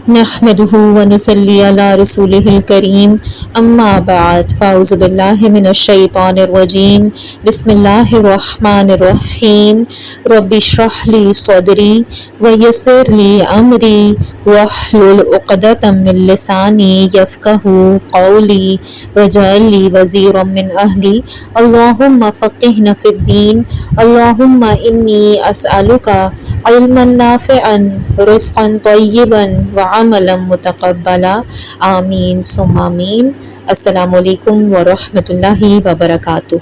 نحمده ونصلي على رسوله الكريم اما بعد فاعوذ بالله من الشيطان الرجيم بسم الله الرحمن الرحيم رب اشرح لي صدري ويسر لي امري واحلل عقدة من لساني يفقهوا قولي واجعل لي وزيرا من اهلي اللهم فقهنا في الدين اللهم اني اسالك علما نافعا رزقا طیبا وعملا متقبلا آمین ثم آمین۔ السلام علیکم ورحمۃ اللہ وبرکاتہ۔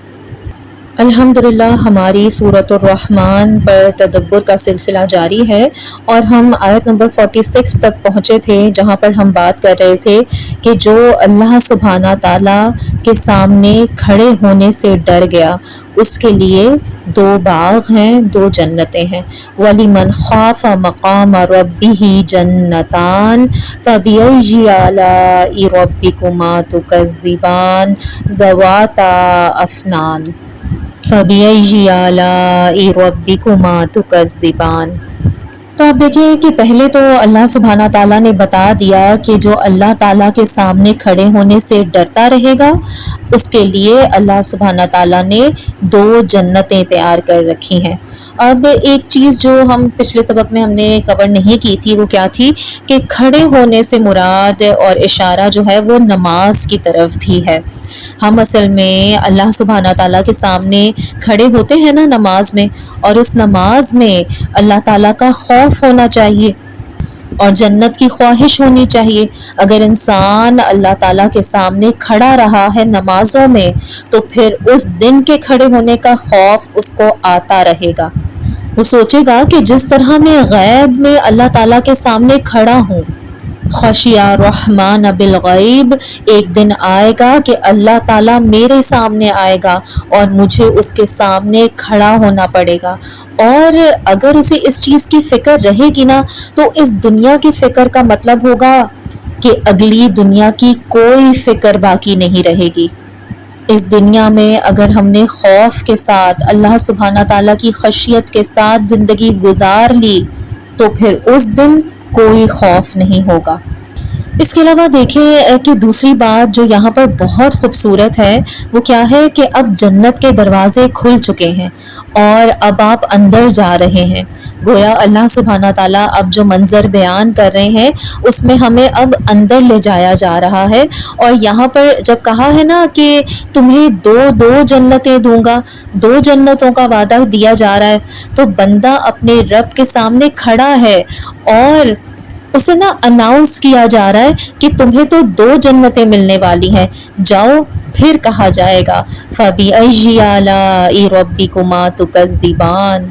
الحمدللہ ہماری سورۃ الرحمن پر تدبر کا سلسلہ جاری ہے اور ہم آیت نمبر 46 تک پہنچے تھے، جہاں پر ہم بات کر رہے تھے کہ جو اللہ سبحانہ تعالیٰ کے سامنے کھڑے ہونے سے ڈر گیا اس کے لیے دو باغ ہیں، دو جنتیں ہیں۔ وَلِمَنْ خَافَ مَقَامَ رَبِّهِ جَنَّتَانِ فَبِأَيِّ آلَاءِ رَبِّكُمَا تُكَذِّبَانِ ذَوَاتَا أَفْنَانٍ فَبِأَيِّ آلَاءِ رَبِّكُمَا تُكَذِّبَانِ۔ تو آپ دیکھیے کہ پہلے تو اللہ سبحانہ تعالیٰ نے بتا دیا کہ جو اللہ تعالیٰ کے سامنے کھڑے ہونے سے ڈرتا رہے گا اس کے لیے اللہ سبحانہ تعالیٰ نے دو جنتیں تیار کر رکھی ہیں۔ اب ایک چیز جو ہم پچھلے سبق میں ہم نے کور نہیں کی تھی وہ کیا تھی کہ کھڑے ہونے سے مراد اور اشارہ جو ہے وہ نماز کی طرف بھی ہے۔ ہم اصل میں اللہ سبحانہ تعالیٰ کے سامنے کھڑے ہوتے ہیں نا نماز میں، اور اس نماز میں اللہ تعالیٰ کا خوف ہونا چاہیے اور جنت کی خواہش ہونی چاہیے۔ اگر انسان اللہ تعالیٰ کے سامنے کھڑا رہا ہے نمازوں میں تو پھر اس دن کے کھڑے ہونے کا خوف اس کو آتا رہے گا۔ وہ سوچے گا کہ جس طرح میں غیب میں اللہ تعالیٰ کے سامنے کھڑا ہوں، خشیہ رحمان بالغیب، ایک دن آئے گا کہ اللہ تعالیٰ میرے سامنے آئے گا اور مجھے اس کے سامنے کھڑا ہونا پڑے گا۔ اور اگر اسے اس چیز کی فکر رہے گی نا تو اس دنیا کی فکر کا مطلب ہوگا کہ اگلی دنیا کی کوئی فکر باقی نہیں رہے گی۔ اس دنیا میں اگر ہم نے خوف کے ساتھ اللہ سبحانہ تعالیٰ کی خشیت کے ساتھ زندگی گزار لی تو پھر اس دن کوئی خوف نہیں ہوگا۔ اس کے علاوہ دیکھیں کہ دوسری بات جو یہاں پر بہت خوبصورت ہے وہ کیا ہے کہ اب جنت کے دروازے کھل چکے ہیں اور اب آپ اندر جا رہے ہیں۔ گویا اللہ سبحانہ تعالیٰ اب جو منظر بیان کر رہے ہیں اس میں ہمیں اب اندر لے جایا جا رہا ہے۔ اور یہاں پر جب کہا ہے نا کہ تمہیں دو جنتیں دوں گا، دو جنتوں کا وعدہ دیا جا رہا ہے، تو بندہ اپنے رب کے سامنے کھڑا ہے اور اسے نا اناؤنس کیا جا رہا ہے کہ تمہیں تو دو جنتیں ملنے والی ہیں، جاؤ۔ پھر کہا جائے گا فَبِأَيِّ آلَاءِ رَبِّكُمَا تُكَذِّبَانِ۔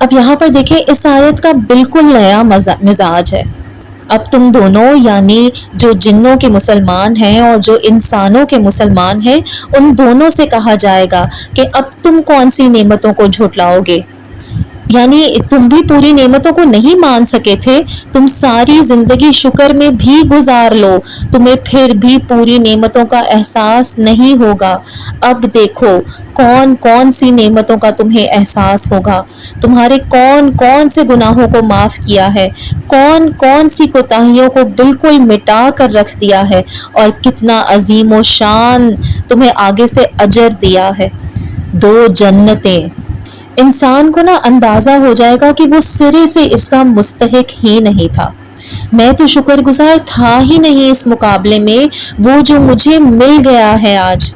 اب یہاں پر دیکھیں اس آیت کا بالکل نیا مزاج ہے۔ اب تم دونوں یعنی جو جنوں کے مسلمان ہیں اور جو انسانوں کے مسلمان ہیں ان دونوں سے کہا جائے گا کہ اب تم کون سی نعمتوں کو جھٹلاؤ گے؟ یعنی تم بھی پوری نعمتوں کو نہیں مان سکے تھے، تم ساری زندگی شکر میں بھی گزار لو، تمہیں پھر بھی پوری نعمتوں کا احساس نہیں ہوگا۔ اب دیکھو کون کون سی نعمتوں کا تمہیں احساس ہوگا، تمہارے کون کون سے گناہوں کو معاف کیا ہے، کون کون سی کوتاہیوں کو بالکل مٹا کر رکھ دیا ہے، اور کتنا عظیم و شان تمہیں آگے سے اجر دیا ہے۔ دو جنتیں، انسان کو نا اندازہ ہو جائے گا کہ وہ سرے سے اس کا مستحق ہی نہیں تھا۔ میں تو شکر گزار تھا ہی نہیں اس مقابلے میں، وہ جو مجھے مل گیا ہے آج۔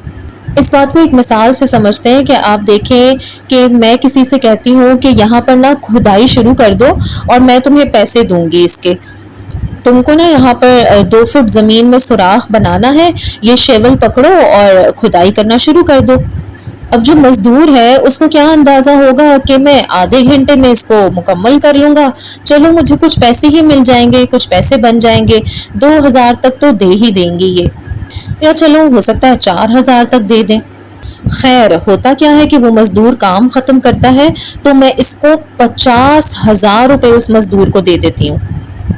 اس بات کو ایک مثال سے سمجھتے ہیں کہ آپ دیکھیں کہ میں کسی سے کہتی ہوں کہ یہاں پر نا کھدائی شروع کر دو اور میں تمہیں پیسے دوں گی اس کے، تم کو نا یہاں پر 2 فٹ زمین میں سوراخ بنانا ہے، یہ شیول پکڑو اور کھدائی کرنا شروع کر دو۔ اب جو مزدور ہے اس کو کیا اندازہ ہوگا کہ میں آدھے گھنٹے میں اس کو مکمل کر لوں گا، چلو مجھے کچھ پیسے ہی مل جائیں گے، کچھ پیسے بن جائیں گے، 2000 تک تو دے ہی دیں گی یہ، یا چلو ہو سکتا ہے 4000 تک دے دیں۔ خیر ہوتا کیا ہے کہ وہ مزدور کام ختم کرتا ہے تو میں اس کو 50,000 روپے اس مزدور کو دے دیتی ہوں۔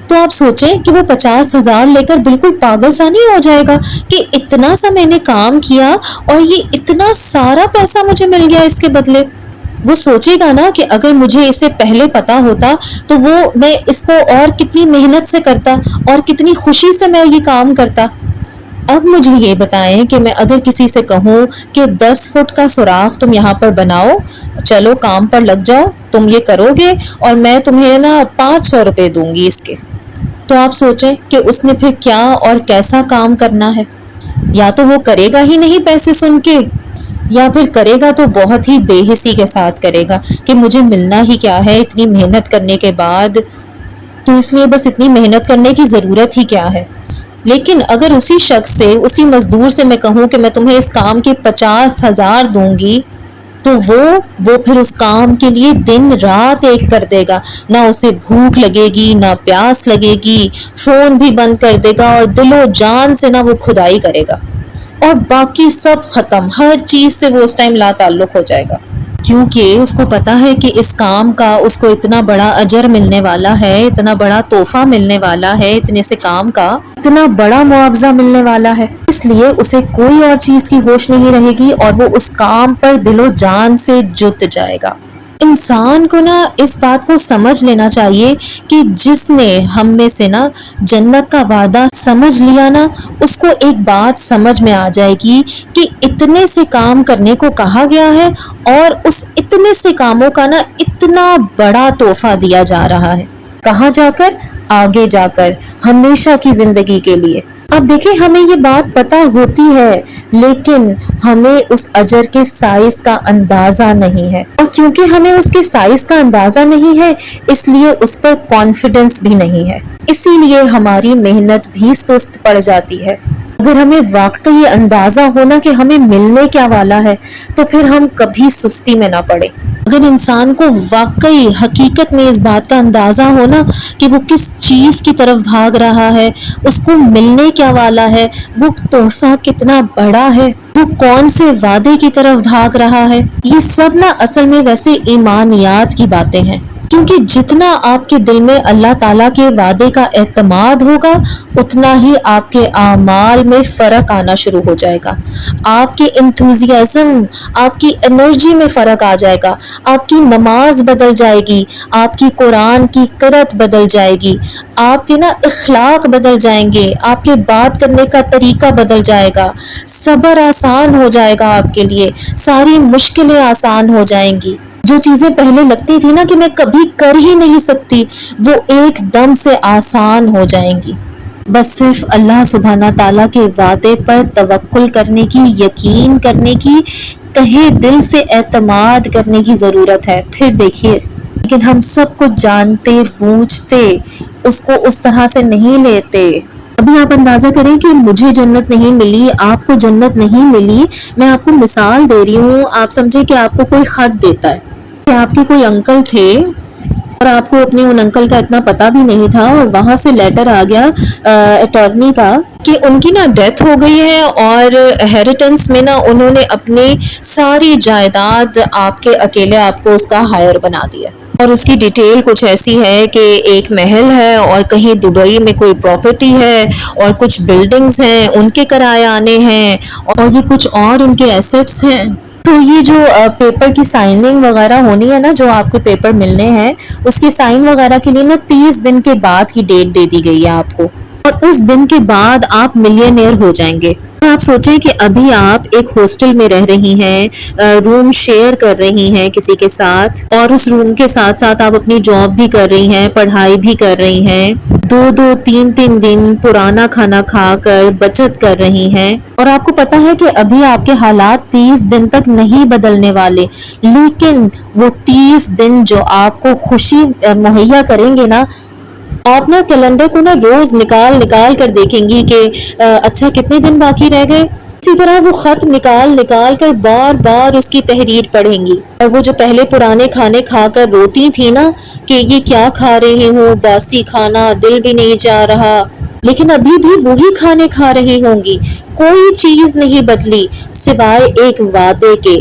تو آپ سوچیں کہ وہ 50,000 لے کر بالکل پاگل سا نہیں ہو جائے گا کہ اتنا سا میں نے کام کیا اور یہ اتنا سارا پیسہ مجھے مل گیا اس کے بدلے۔ وہ سوچے گا نا کہ اگر مجھے اسے پہلے پتا ہوتا تو میں اس کو اور کتنی محنت سے کرتا اور کتنی خوشی سے میں یہ کام کرتا۔ اب مجھے یہ بتائیں کہ میں اگر کسی سے کہوں کہ 10 فٹ کا سوراخ تم یہاں پر بناؤ، چلو کام پر لگ جاؤ، تم یہ کرو گے اور میں تمہیں نا 500 روپے دوں گی اس کے، تو آپ سوچیں کہ اس نے پھر کیا اور کیسا کام کرنا ہے۔ یا تو وہ کرے گا ہی نہیں پیسے سن کے، یا پھر کرے گا تو بہت ہی بے حسی کے ساتھ کرے گا کہ مجھے ملنا ہی کیا ہے اتنی محنت کرنے کے بعد، تو اس لیے بس اتنی محنت کرنے کی ضرورت ہی کیا ہے۔ لیکن اگر اسی شخص سے، اسی مزدور سے میں کہوں کہ میں تمہیں اس کام کے 50,000 دوں گی، تو وہ پھر اس کام کے لیے دن رات ایک کر دے گا، نہ اسے بھوک لگے گی نہ پیاس لگے گی، فون بھی بند کر دے گا اور دل و جان سے نہ وہ کھدائی کرے گا، اور باقی سب ختم، ہر چیز سے وہ اس ٹائم لا تعلق ہو جائے گا، کیونکہ اس کو پتا ہے کہ اس کام کا اس کو اتنا بڑا اجر ملنے والا ہے، اتنا بڑا تحفہ ملنے والا ہے، اتنے سے کام کا اتنا بڑا معاوضہ ملنے والا ہے، اس لیے اسے کوئی اور چیز کی ہوش نہیں رہے گی اور وہ اس کام پر دل و جان سے جت جائے گا۔ انسان کو نا اس بات کو سمجھ لینا چاہیے کہ جس نے ہم میں سے نا جنت کا وعدہ سمجھ لیا نا، اس کو ایک بات سمجھ میں آ جائے گی کہ اتنے سے کام کرنے کو کہا گیا ہے اور اس اتنے سے کاموں کا نا اتنا بڑا تحفہ دیا جا رہا ہے، کہاں جا کر؟ آگے جا کر، ہمیشہ کی زندگی کے لیے۔ اب دیکھیں ہمیں یہ بات پتہ ہوتی ہے لیکن ہمیں اس اجر کے سائز کا اندازہ نہیں ہے، اور کیونکہ ہمیں اس کے سائز کا اندازہ نہیں ہے اس لیے اس پر کانفیڈنس بھی نہیں ہے، اسی لیے ہماری محنت بھی سست پڑ جاتی ہے۔ اگر ہمیں واقعی اندازہ ہونا کہ ہمیں ملنے کیا والا ہے تو پھر ہم کبھی سستی میں نہ پڑیں۔ اگر انسان کو واقعی حقیقت میں اس بات کا اندازہ ہونا کہ وہ کس چیز کی طرف بھاگ رہا ہے، اس کو ملنے کیا والا ہے، وہ تحفہ کتنا بڑا ہے، وہ کون سے وعدے کی طرف بھاگ رہا ہے، یہ سب نا اصل میں ویسے ایمانیات کی باتیں ہیں، کیونکہ جتنا آپ کے دل میں اللہ تعالیٰ کے وعدے کا اعتماد ہوگا اتنا ہی آپ کے اعمال میں فرق آنا شروع ہو جائے گا، آپ کے انتھوزیازم، آپ کی انرجی میں فرق آ جائے گا، آپ کی نماز بدل جائے گی، آپ کی قرآن کی قرأت بدل جائے گی، آپ کے نا اخلاق بدل جائیں گے، آپ کے بات کرنے کا طریقہ بدل جائے گا، صبر آسان ہو جائے گا آپ کے لیے، ساری مشکلیں آسان ہو جائیں گی، جو چیزیں پہلے لگتی تھی نا کہ میں کبھی کر ہی نہیں سکتی وہ ایک دم سے آسان ہو جائیں گی۔ بس صرف اللہ سبحانہ تعالیٰ کے وعدے پر توکل کرنے کی، یقین کرنے کی، تہہ دل سے اعتماد کرنے کی ضرورت ہے، پھر دیکھیے۔ لیکن ہم سب کچھ جانتے بوجھتے اس کو اس طرح سے نہیں لیتے۔ ابھی آپ اندازہ کریں کہ مجھے جنت نہیں ملی، آپ کو جنت نہیں ملی، میں آپ کو مثال دے رہی ہوں، آپ سمجھے کہ آپ کو کوئی خط دیتا ہے کہ آپ کے کوئی انکل تھے اور آپ کو اپنے ان انکل کا اتنا پتہ بھی نہیں تھا، اور وہاں سے لیٹر آ گیا اٹارنی کا کہ ان کی نا ڈیتھ ہو گئی ہے اور ہیریٹنس میں نا انہوں نے اپنی ساری جائیداد آپ کے اکیلے آپ کو اس کا ہائر بنا دیا، اور اس کی ڈیٹیل کچھ ایسی ہے کہ ایک محل ہے اور کہیں دبئی میں کوئی پراپرٹی ہے اور کچھ بلڈنگز ہیں ان کے کرایہ آنے ہیں اور یہ کچھ اور ان کے ایسٹس ہیں۔ تو یہ جو پیپر کی سائننگ وغیرہ ہونی ہے نا، جو آپ کے پیپر ملنے ہیں اس کی سائن وغیرہ کے لیے نا 30 دن کے بعد کی ڈیٹ دے دی گئی ہے آپ کو، اور اس دن کے بعد آپ ملینئر ہو جائیں گے۔ آپ سوچیں کہ ابھی آپ ایک ہاسٹل میں رہ رہی ہیں، روم شیئر کر رہی ہیں کسی کے ساتھ، اور اس روم کے ساتھ ساتھ آپ اپنی جاب بھی کر رہی ہیں، پڑھائی بھی کر رہی ہیں، 2-3 دن پرانا کھانا کھا کر بچت کر رہی ہیں، اور آپ کو پتا ہے کہ ابھی آپ کے حالات 30 دن تک نہیں بدلنے والے، لیکن وہ 30 دن جو آپ کو خوشی مہیا کریں گے نا، آپ نا کیلنڈر کو نا روز نکال کر دیکھیں گی کہ اچھا کتنے دن باقی رہ گئے، اسی طرح وہ خط نکال کر بار بار اس کی تحریر پڑھیں گی، اور وہ جو پہلے پرانے کھانے کھا کر روتی تھی نا کہ یہ کیا کھا رہی ہوں، باسی کھانا، دل بھی نہیں جا رہا، لیکن ابھی بھی وہی کھانے کھا رہی ہوں گی، کوئی چیز نہیں بدلی سوائے ایک وعدے کے۔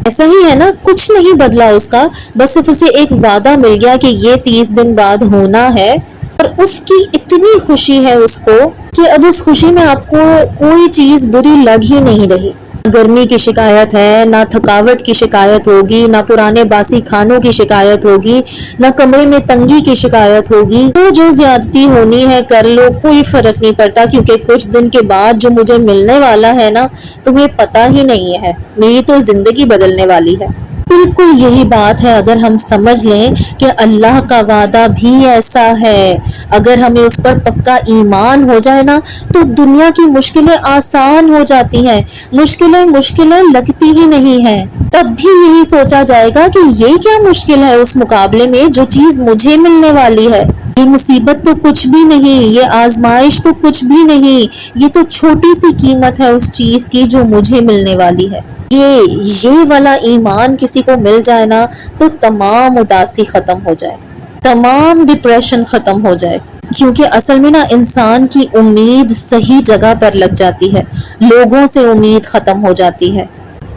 ایسا ہی ہے نا، کچھ نہیں بدلا اس کا، بس صرف اسے ایک وعدہ مل گیا کہ یہ 30 دن بعد ہونا ہے، اور اس کی اتنی خوشی ہے اس کو کہ اب اس خوشی میں آپ کو کوئی چیز بری لگ ہی نہیں رہی۔ گرمی کی شکایت ہے، نہ تھکاوٹ کی شکایت ہوگی، نہ پرانے باسی کھانوں کی شکایت ہوگی، نہ کمرے میں تنگی کی شکایت ہوگی۔ تو جو زیادتی ہونی ہے کر لو، کوئی فرق نہیں پڑتا، کیونکہ کچھ دن کے بعد جو مجھے ملنے والا ہے نا، تمہیں پتہ ہی نہیں ہے، میری تو زندگی بدلنے والی ہے۔ بالکل یہی بات ہے، اگر ہم سمجھ لیں کہ اللہ کا وعدہ بھی ایسا ہے، اگر ہمیں اس پر پکا ایمان ہو جائے نا، تو دنیا کی مشکلیں آسان ہو جاتی ہیں، مشکلیں لگتی ہی نہیں ہیں۔ تب بھی یہی سوچا جائے گا کہ یہ کیا مشکل ہے اس مقابلے میں جو چیز مجھے ملنے والی ہے، یہ مصیبت تو کچھ بھی نہیں، یہ آزمائش تو کچھ بھی نہیں، یہ تو چھوٹی سی قیمت ہے اس چیز کی جو مجھے ملنے والی ہے۔ یہ والا ایمان کسی کو مل جائے نا، تو تمام اداسی ختم ہو جائے، تمام ڈپریشن ختم ہو جائے، کیونکہ اصل میں نا انسان کی امید صحیح جگہ پر لگ جاتی ہے، لوگوں سے امید ختم ہو جاتی ہے،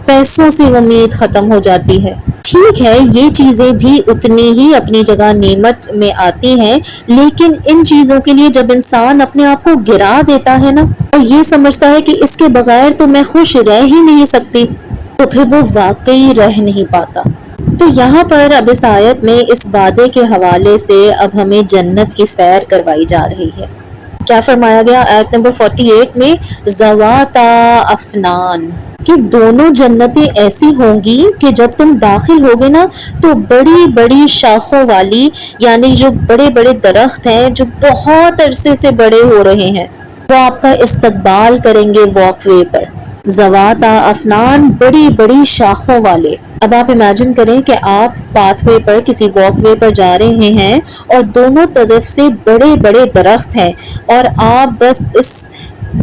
پیسوں سے امید ختم ہو جاتی ہے۔ ٹھیک ہے، یہ چیزیں بھی اتنی ہی اپنی جگہ نعمت میں آتی ہیں، لیکن ان چیزوں کے لیے جب انسان اپنے آپ کو گرا دیتا ہے نا، اور یہ سمجھتا ہے کہ اس کے بغیر تو میں خوش رہ ہی نہیں سکتی، تو پھر وہ واقعی رہ نہیں پاتا۔ تو یہاں پر اب اس آیت میں اس وعدے کے حوالے سے اب ہمیں جنت کی سیر کروائی جا رہی ہے۔ کیا فرمایا گیا آیت نمبر 48 میں؟ ذواتا افنان، کہ دونوں جنتیں ایسی ہوں گی کہ جب تم داخل ہوگے نا، تو بڑی بڑی شاخوں والی، یعنی جو بڑے بڑے درخت ہیں جو بہت عرصے سے بڑے ہو رہے ہیں، وہ آپ کا استقبال کریں گے واک وے پر۔ ذواتا افنان، بڑی بڑی شاخوں والے۔ اب آپ امیجن کریں کہ آپ پاتھ وے پر، کسی واک وے پر جا رہے ہیں، اور دونوں طرف سے بڑے بڑے درخت ہیں، اور آپ بس اس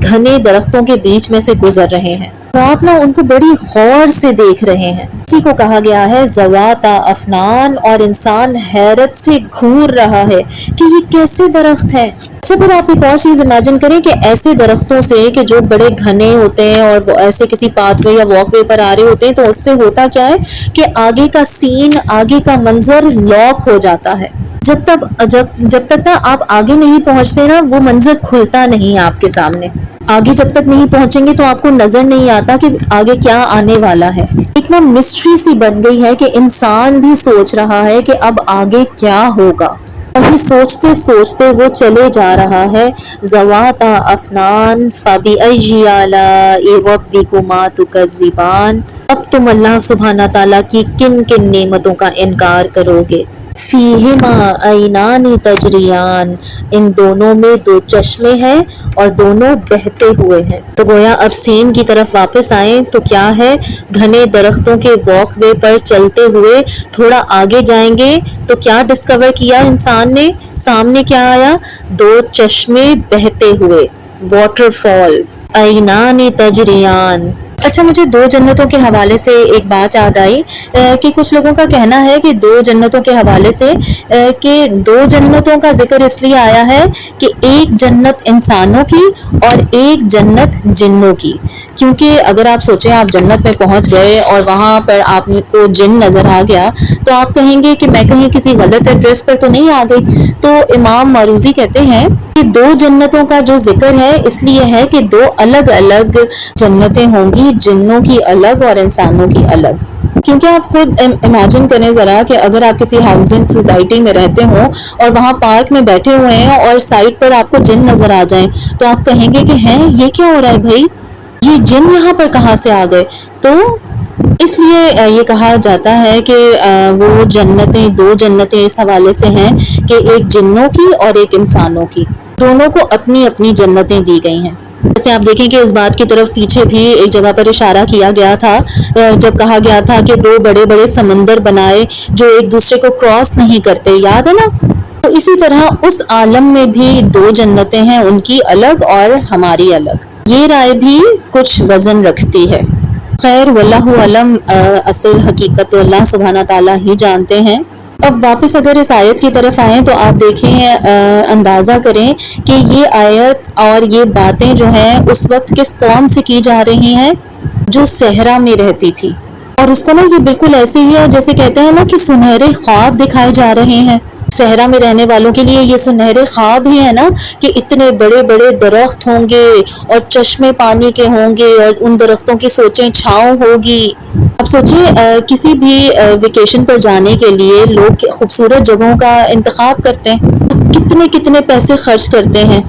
گھنے درختوں کے بیچ میں سے گزر رہے ہیں، اور آپ نا ان کو بڑی غور سے دیکھ رہے ہیں۔ اسی کو کہا گیا ہے ذواتا افنان، اور انسان حیرت سے گھور رہا ہے کہ یہ کیسے درخت ہے۔ اچھا، پھر آپ ایک اور چیز امیجن کریں کہ ایسے درختوں سے کہ جو بڑے گھنے ہوتے ہیں اور وہ ایسے کسی پاتھ وے یا واک وے پر آ رہے ہوتے ہیں، تو اس سے ہوتا کیا ہے کہ آگے کا سین، آگے کا منظر لاک ہو جاتا ہے۔ جب تک نا آپ آگے نہیں پہنچتے نا، وہ منظر کھلتا نہیں آپ کے سامنے۔ آگے جب تک نہیں پہنچیں گے تو آپ کو نظر نہیں آتا کہ آگے کیا آنے والا ہے۔ ایک نا مسٹری سی بن گئی ہے کہ انسان بھی سوچ رہا ہے کہ اب آگے کیا ہوگا، ابھی سوچتے سوچتے وہ چلے جا رہا ہے۔ ذواتا افنان فبأي آلاء ربكما تكذبان، اب تم اللہ سبحانہ تعالیٰ کی کن کن نعمتوں کا انکار کرو گے۔ فیہما عینان تجریان، ان دونوں میں دو چشمے ہیں اور دونوں بہتے ہوئے ہیں۔ تو گویا اب سین کی طرف واپس آئیں تو کیا ہے، گھنے درختوں کے واک وے پر چلتے ہوئے تھوڑا آگے جائیں گے تو کیا ڈسکور کیا انسان نے؟ سامنے کیا آیا؟ دو چشمے بہتے ہوئے، واٹر فال، عینان تجریان۔ اچھا، مجھے دو جنتوں کے حوالے سے ایک بات یاد آئی کہ کچھ لوگوں کا کہنا ہے کہ دو جنتوں کے حوالے سے کہ دو جنتوں کا ذکر اس لیے آیا ہے کہ ایک جنت انسانوں کی اور ایک جنت جنوں کی، کیونکہ اگر آپ سوچیں آپ جنت میں پہنچ گئے اور وہاں پر آپ کو جن نظر آ گیا تو آپ کہیں گے کہ میں کہیں کسی غلط ایڈریس پر تو نہیں آ گئی۔ تو امام ماروزی کہتے ہیں کہ دو جنتوں کا جو ذکر ہے اس لیے ہے کہ دو الگ الگ جنتیں ہوں گی، جنوں کی الگ اور انسانوں کی الگ۔ کیونکہ آپ خود امیجن کریں ذرا کہ اگر آپ کسی ہاؤسنگ سوسائٹی میں رہتے ہوں اور وہاں پارک میں بیٹھے ہوئے ہیں اور سائڈ پر آپ کو جن نظر آ جائیں تو آپ کہیں گے کہ ہیں یہ کیا ہو رہا ہے بھائی، یہ جن یہاں پر کہاں سے آ گئے؟ تو اس لیے یہ کہا جاتا ہے کہ وہ جنتیں، دو جنتیں اس حوالے سے ہیں کہ ایک جنوں کی اور ایک انسانوں کی، دونوں کو اپنی اپنی جنتیں دی گئی ہیں۔ جیسے آپ دیکھیں کہ اس بات کی طرف پیچھے بھی ایک جگہ پر اشارہ کیا گیا تھا جب کہا گیا تھا کہ دو بڑے بڑے سمندر بنائے جو ایک دوسرے کو کراس نہیں کرتے، یاد ہے نا؟ تو اسی طرح اس عالم میں بھی دو جنتیں ہیں، ان کی الگ اور ہماری الگ۔ یہ رائے بھی کچھ وزن رکھتی ہے۔ خیر واللہ علم، اصل حقیقت تو اللہ سبحانہ تعالیٰ ہی جانتے ہیں۔ اب واپس اگر اس آیت کی طرف آئیں تو آپ دیکھیں، اندازہ کریں کہ یہ آیت اور یہ باتیں جو ہیں اس وقت کس قوم سے کی جا رہی ہیں، جو صحرا میں رہتی تھی، اور اس کو نا یہ بالکل ایسے ہی ہے جیسے کہتے ہیں نا کہ سنہرے خواب دکھائے جا رہے ہیں۔ صحرا میں رہنے والوں کے لیے یہ سنہرے خواب ہی ہے نا کہ اتنے بڑے بڑے درخت ہوں گے اور چشمے پانی کے ہوں گے اور ان درختوں کی سوچیں چھاؤں ہوگی. اب سوچیں کسی بھی ویکیشن پر جانے کے لیے لوگ خوبصورت جگہوں کا انتخاب کرتے ہیں، کتنے کتنے پیسے خرچ کرتے ہیں.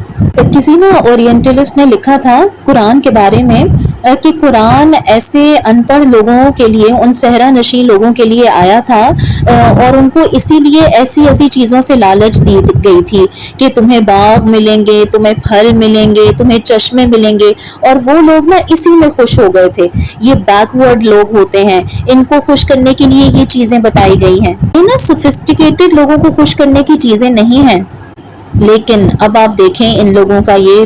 کسی نا اورینٹلسٹ نے لکھا تھا قرآن کے بارے میں کہ قرآن ایسے ان پڑھ لوگوں کے لیے، ان صحرا نشین لوگوں کے لیے آیا تھا اور ان کو اسی لیے ایسی ایسی چیزوں سے لالچ دی گئی تھی کہ تمہیں باغ ملیں گے، تمہیں پھل ملیں گے، تمہیں چشمے ملیں گے، اور وہ لوگ نا اسی میں خوش ہو گئے تھے. یہ بیک ورڈ لوگ ہوتے ہیں، ان کو خوش کرنے کے لیے یہ چیزیں بتائی گئی ہیں. یہ نا سوفسٹیکیٹڈ لوگوں کو خوش کرنے کی چیزیں نہیں ہیں. لیکن اب آپ دیکھیں ان لوگوں کا یہ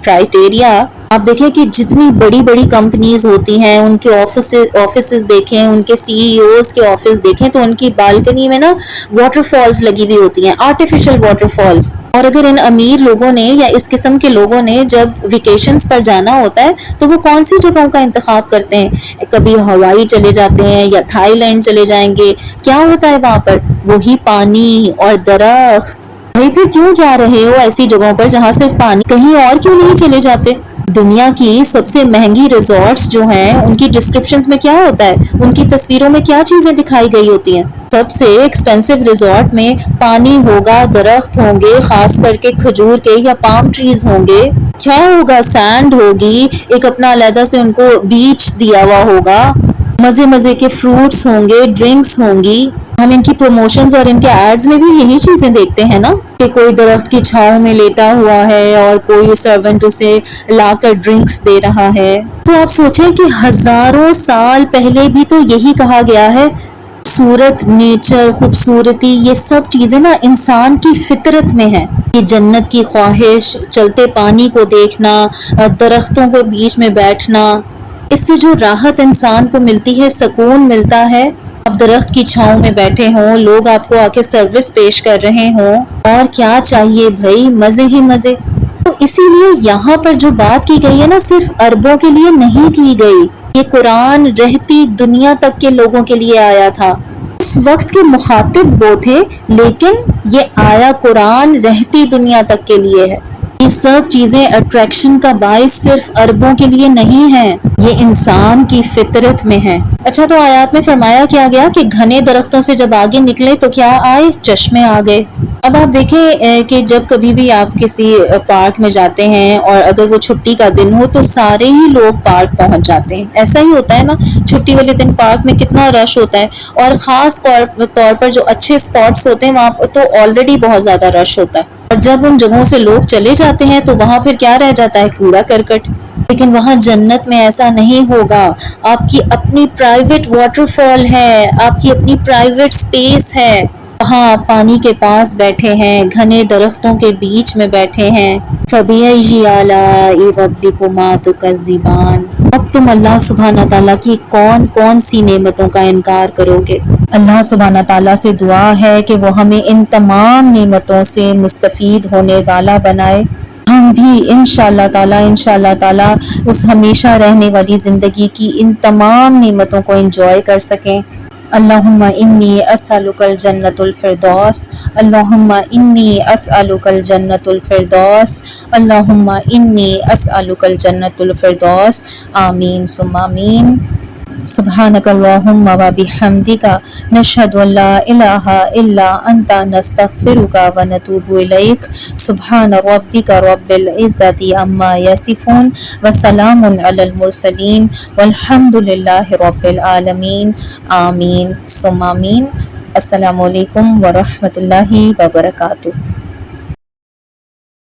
کرائٹیریا، آپ دیکھیں کہ جتنی بڑی بڑی کمپنیز ہوتی ہیں ان کے آفیسز دیکھیں، ان کے سی ای اوز کے آفس دیکھیں تو ان کی بالکنی میں نا واٹر فالز لگی ہوئی ہوتی ہیں، آرٹیفیشل واٹر فالز. اور اگر ان امیر لوگوں نے یا اس قسم کے لوگوں نے جب ویکیشنز پر جانا ہوتا ہے تو وہ کون سی جگہوں کا انتخاب کرتے ہیں؟ کبھی ہوائی چلے جاتے ہیں یا تھائی لینڈ چلے جائیں گے. کیا ہوتا ہے وہاں پر؟ وہی پانی اور درخت. بھائی پھر کیوں جا رہے ہو ایسی جگہوں پر جہاں صرف پانی؟ کہیں اور کیوں نہیں چلے جاتے؟ دنیا کی سب سے مہنگی ریزورٹس جو ہیں ان کی ڈسکرپشنز میں کیا ہوتا ہے؟ ان کی تصویروں میں کیا چیزیں دکھائی گئی ہوتی ہیں؟ سب سے ایکسپینسو ریزورٹ میں پانی ہوگا، درخت ہوں گے، خاص کر کے کھجور کے یا پام ٹریز ہوں گے. کیا ہوگا؟ سینڈ ہوگی، ایک اپنا علیحدہ سے ان کو بیچ دیا ہوا ہوگا، مزے مزے کے فروٹس ہوں گے، ڈرنکس ہوں گی. ہم ان کی پروموشنز اور ان کے ایڈز میں بھی یہی چیزیں دیکھتے ہیں نا کہ کوئی درخت کی چھاؤں میں لیٹا ہوا ہے اور کوئی سرونٹ اسے لا کر ڈرنکس دے رہا ہے. تو آپ سوچیں کہ ہزاروں سال پہلے بھی تو یہی کہا گیا ہے. خوبصورت نیچر، خوبصورتی، یہ سب چیزیں نا انسان کی فطرت میں ہیں. یہ جنت کی خواہش، چلتے پانی کو دیکھنا، درختوں کے بیچ میں بیٹھنا، اس سے جو راحت انسان کو ملتی ہے، سکون ملتا ہے. آپ درخت کی چھاؤں میں بیٹھے ہوں، لوگ آپ کو آ کے سروس پیش کر رہے ہوں، اور کیا چاہیے بھائی؟ مزے ہی مزے. تو اسی لیے یہاں پر جو بات کی گئی ہے نا صرف عربوں کے لیے نہیں کی گئی. یہ قرآن رہتی دنیا تک کے لوگوں کے لیے آیا تھا. اس وقت کے مخاطب وہ تھے، لیکن یہ آیا قرآن رہتی دنیا تک کے لیے ہے. یہ سب چیزیں اٹریکشن کا باعث صرف عربوں کے لیے نہیں ہیں، یہ انسان کی فطرت میں ہے. اچھا، تو آیات میں فرمایا کیا گیا کہ گھنے درختوں سے جب آگے نکلے تو کیا آئے؟ چشمے آ گئے. اب آپ دیکھیں کہ جب کبھی بھی آپ کسی پارک میں جاتے ہیں اور اگر وہ چھٹی کا دن ہو تو سارے ہی لوگ پارک پہنچ جاتے ہیں. ایسا ہی ہوتا ہے نا، چھٹی والے دن پارک میں کتنا رش ہوتا ہے، اور خاص طور پر جو اچھے اسپاٹس ہوتے ہیں وہاں پر تو آلریڈی بہت زیادہ رش ہوتا ہے. اور جب ان جگہوں سے لوگ چلے جاتے ہیں تو وہاں پھر کیا رہ جاتا ہے؟ کوڑا کرکٹ. لیکن وہاں جنت میں ایسا نہیں ہوگا. آپ کی اپنی پرائیویٹ واٹر فال ہے، آپ کی اپنی پرائیویٹ سپیس ہے. وہاں آپ پانی کے پاس بیٹھے ہیں، گھنے درختوں کے بیچ میں بیٹھے ہیں. فَبِأَيِّ آلَاءِ رَبِّكُمَا تُكَذِّبَانِ. اب تم اللہ سبحانہ تعالیٰ کی کون کون سی نعمتوں کا انکار کرو گے؟ اللہ سبحانہ تعالیٰ سے دعا ہے کہ وہ ہمیں ان تمام نعمتوں سے مستفید ہونے والا بنائے. ہم بھی انشاءاللہ تعالیٰ اس ہمیشہ رہنے والی زندگی کی ان تمام نعمتوں کو انجوائے کر سکیں. اللہم انی اسألک الجنۃ الفردوس، اللہم انی اسألک الجنۃ الفردوس، اللہم انی اسألک الجنۃ الفردوس. آمین ثم آمین. سبحانک اللہم و بحمدک، نشہد ان لا الہ الا انت، نستغفرک و نتوب الیک. سبحان ربک رب العزۃ عما یصفون وسلام علی المرسلین والحمد للہ رب العالمین. آمین ثم آمین. السلام علیکم ورحمۃ اللہ وبرکاتہ.